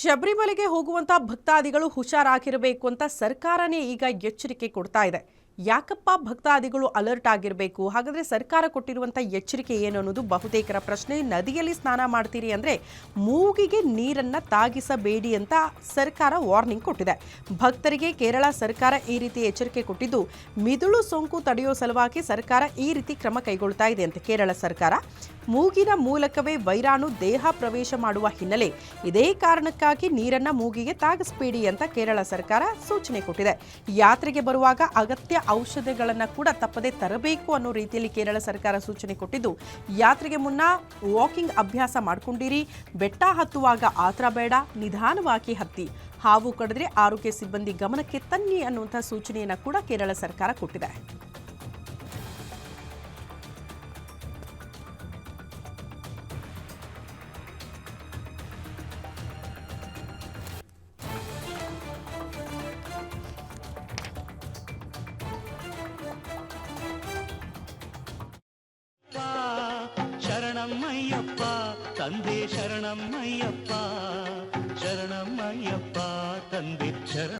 ಶಬರಿಮಲೆಗೆ ಹೋಗುವಂತ ಭಕ್ತಾದಿಗಳು ಹುಷಾರಾಗಿರಬೇಕು ಅಂತ ಸರ್ಕಾರನೇ ಈಗ ಎಚ್ಚರಿಕೆ ಕೊಡ್ತಾ ಇದೆ. ಯಾಕಪ್ಪ ಭಕ್ತಾದಿಗಳು ಅಲರ್ಟ್ ಆಗಿರಬೇಕು? ಹಾಗಾದ್ರೆ ಸರ್ಕಾರ ಕೊಟ್ಟಿರುವಂತ ಎಚ್ಚರಿಕೆ ಏನು ಅನ್ನೋದು ಬಹುತೇಕರ ಪ್ರಶ್ನೆ. ನದಿಯಲ್ಲಿ ಸ್ನಾನ ಮಾಡ್ತೀರಿ ಅಂದ್ರೆ ಮೂಗಿಗೆ ನೀರನ್ನ ತಾಗಿಸಬೇಡಿ ಅಂತ ಸರ್ಕಾರ ವಾರ್ನಿಂಗ್ ಕೊಟ್ಟಿದೆ. ಭಕ್ತರಿಗೆ ಕೇರಳ ಸರ್ಕಾರ ಈ ರೀತಿ ಎಚ್ಚರಿಕೆ ಕೊಟ್ಟಿದ್ದು, ಮಿದುಳು ಸೋಂಕು ತಡೆಯೋ ಸಲುವಾಗಿ ಸರ್ಕಾರ ಈ ರೀತಿ ಕ್ರಮ ಕೈಗೊಳ್ತಾ ಇದೆ ಅಂತ. ಕೇರಳ ಸರ್ಕಾರ ಮೂಗಿನ ಮೂಲಕವೇ ವೈರಾಣು ದೇಹ ಪ್ರವೇಶ ಮಾಡುವ ಹಿನ್ನೆಲೆ ಇದೇ ಕಾರಣಕ್ಕಾಗಿ ನೀರನ್ನ ಮೂಗಿಗೆ ತಾಗಿಸಬೇಡಿ ಅಂತ ಕೇರಳ ಸರ್ಕಾರ ಸೂಚನೆ ಕೊಟ್ಟಿದೆ. ಯಾತ್ರೆಗೆ ಬರುವಾಗ ಅಗತ್ಯ ಔಷಧಿಗಳನ್ನು ಕೂಡ ತಪ್ಪದೆ ತರಬೇಕು ಅನ್ನೋ ರೀತಿಯಲ್ಲಿ ಕೇರಳ ಸರ್ಕಾರ ಸೂಚನೆ ಕೊಟ್ಟಿದ್ದು, ಯಾತ್ರೆಗೆ ಮುನ್ನ ವಾಕಿಂಗ್ ಅಭ್ಯಾಸ ಮಾಡ್ಕೊಂಡಿರಿ, ಬೆಟ್ಟ ಹತ್ತುವಾಗ ಆತರ ಬೇಡ, ನಿಧಾನವಾಗಿ ಹತ್ತಿ, ಹಾವು ಕಡಿದ್ರೆ ಆರೋಗ್ಯ ಸಿಬ್ಬಂದಿ ಗಮನಕ್ಕೆ ತನ್ನಿ ಅನ್ನುವಂಥ ಸೂಚನೆಯನ್ನು ಕೂಡ ಕೇರಳ ಸರ್ಕಾರ ಕೊಟ್ಟಿದೆ. ಶರಣಮಯ್ಯಪ್ಪ ತಂದೆ ಶರಣಮಯ್ಯಪ್ಪ ಶರಣಮಯ್ಯಪ್ಪ ತಂದೆ ಶರಣ